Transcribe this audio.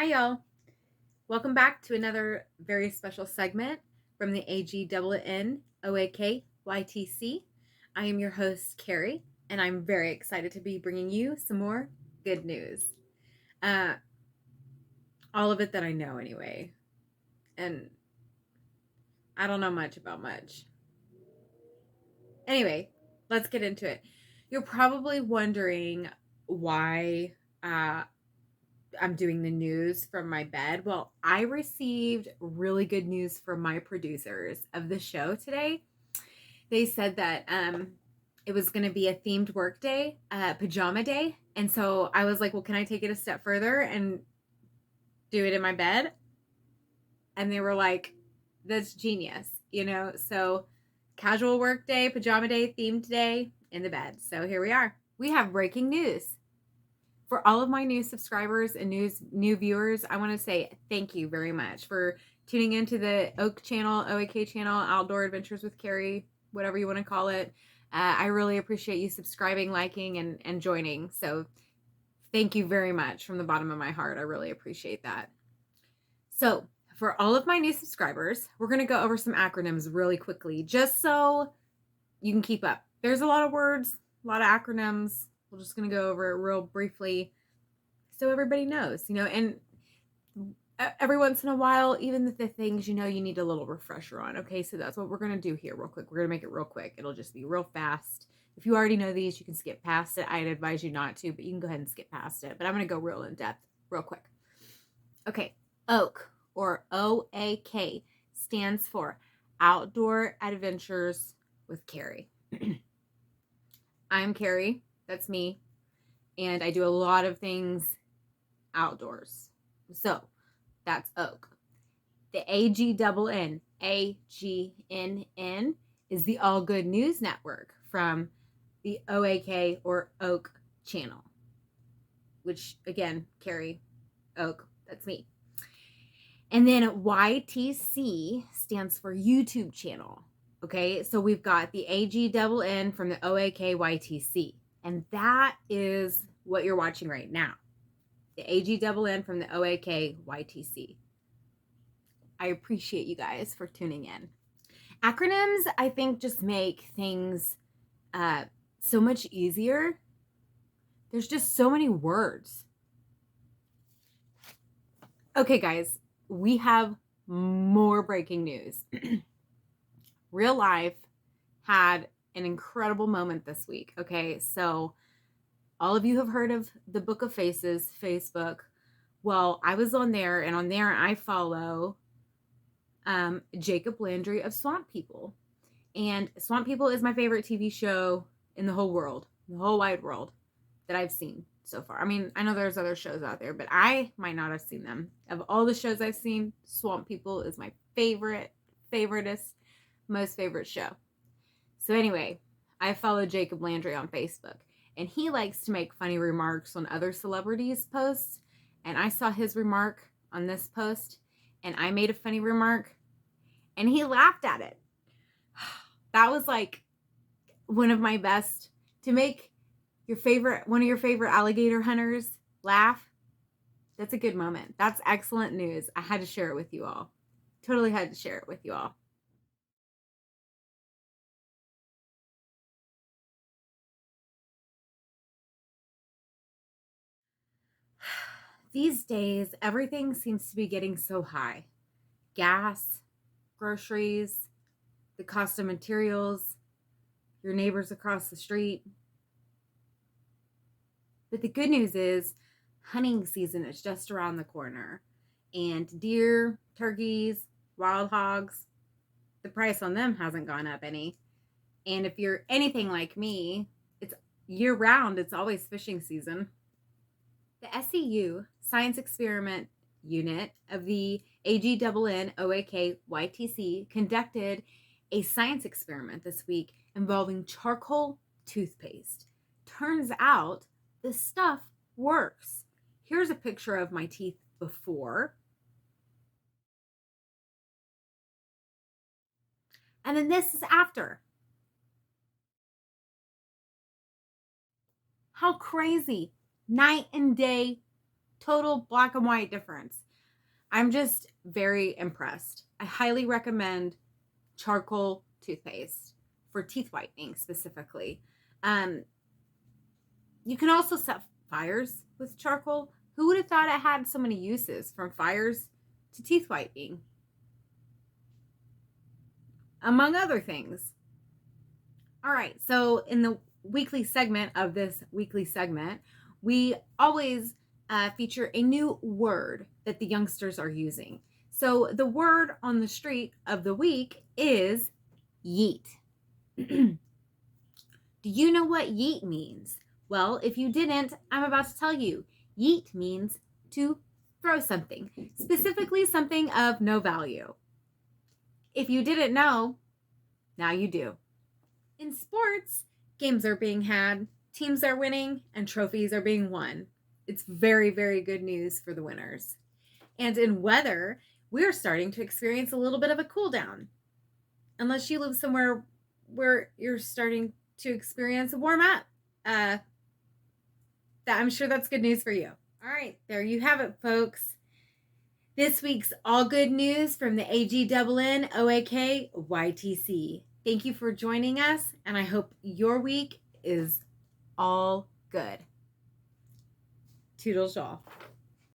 Hi, y'all. Welcome back to another very special segment from the AGNNOAKYTC. I am your host, Kerri, and I'm very excited to be bringing you some more good news. Uh, all of it that I know, anyway. And I don't know much about much. Anyway, let's get into it. You're probably wondering why I'm doing the news from my bed. Well, I received really good news from my producers of the show today. They said that it was going to be a themed work day, pajama day. And so I was like, well, can I take it a step further and do it in my bed? And they were like, that's genius, So casual work day, pajama day, themed day in the bed. So here we are. We have breaking news. For all of my new subscribers and new viewers, I want to say thank you very much for tuning into the Oak channel, OAK channel, Outdoor Adventures with Kerri, whatever you want to call it. I really appreciate you subscribing, liking, and joining. So thank you very much from the bottom of my heart. I really appreciate that. So for all of my new subscribers, we're going to go over some acronyms really quickly, just so you can keep up. There's a lot of words, a lot of acronyms. We're just going to go over it real briefly so everybody knows, and every once in a while, even the things you need a little refresher on. Okay, so that's what we're going to do here real quick. We're going to make it real quick. It'll just be real fast. If you already know these, you can skip past it. I'd advise you not to, but you can go ahead and skip past it. But I'm going to go real in depth real quick. Okay, OAK, or OAK, stands for Outdoor Adventures with Kerri. I'm Kerri. That's me. And I do a lot of things outdoors. So that's OAK. The AGNN, AGNN, is the All Good News Network from the OAK or OAK channel, which again, Kerri, OAK, that's me. And then YTC stands for YouTube channel. Okay, so we've got the AGNN from the OAK YTC, and that is what you're watching right now. The AGNN from the OAK YTC. I appreciate you guys for tuning in. Acronyms, I think, just make things so much easier. There's just so many words. Okay, guys, we have more breaking news. Real life had an incredible moment this week. Okay, so all of you have heard of the Book of Faces, Facebook. Well, I was on there, and on there I follow Jacob Landry of Swamp People. And Swamp People is my favorite TV show in the whole world, the whole wide world that I've seen so far. I mean, I know there's other shows out there, but I might not have seen them. Of all the shows I've seen, Swamp People is my favoriteest, most favorite show. So anyway, I follow Jacob Landry on Facebook, and he likes to make funny remarks on other celebrities' posts. And I saw his remark on this post, and I made a funny remark, and he laughed at it. That was like one of my best, to make one of your favorite alligator hunters laugh. That's a good moment. That's excellent news. I had to share it with you all. Totally had to share it with you all. These days, everything seems to be getting so high. Gas, groceries, the cost of materials, your neighbors across the street. But the good news is hunting season is just around the corner. And deer, turkeys, wild hogs, the price on them hasn't gone up any. And if you're anything like me, it's year round, it's always fishing season. The SEU, Science Experiment Unit of the AGNN OAK YTC, conducted a science experiment this week involving charcoal toothpaste. Turns out the stuff works. Here's a picture of my teeth before. And then this is after. How crazy. Night and day total black and white difference. I'm just very impressed. I highly recommend charcoal toothpaste for teeth whitening specifically. You can also set fires with charcoal. Who would have thought it had so many uses, from fires to teeth whitening, among other things? All right, so in the weekly segment of this weekly segment, we always feature a new word that the youngsters are using. So the word on the street of the week is yeet. Do you know what yeet means? Well, if you didn't, I'm about to tell you. Yeet means to throw something, specifically something of no value. If you didn't know, now you do. In sports, games are being had, teams are winning, and trophies are being won. It's very, very good news for the winners. And in weather, we're starting to experience a little bit of a cool down. Unless you live somewhere where you're starting to experience a warm up. I'm sure that's good news for you. All right, there you have it, folks. This week's all good news from the AGNNOAK-YTC. Thank you for joining us, and I hope your week is all good. Toodles y'all.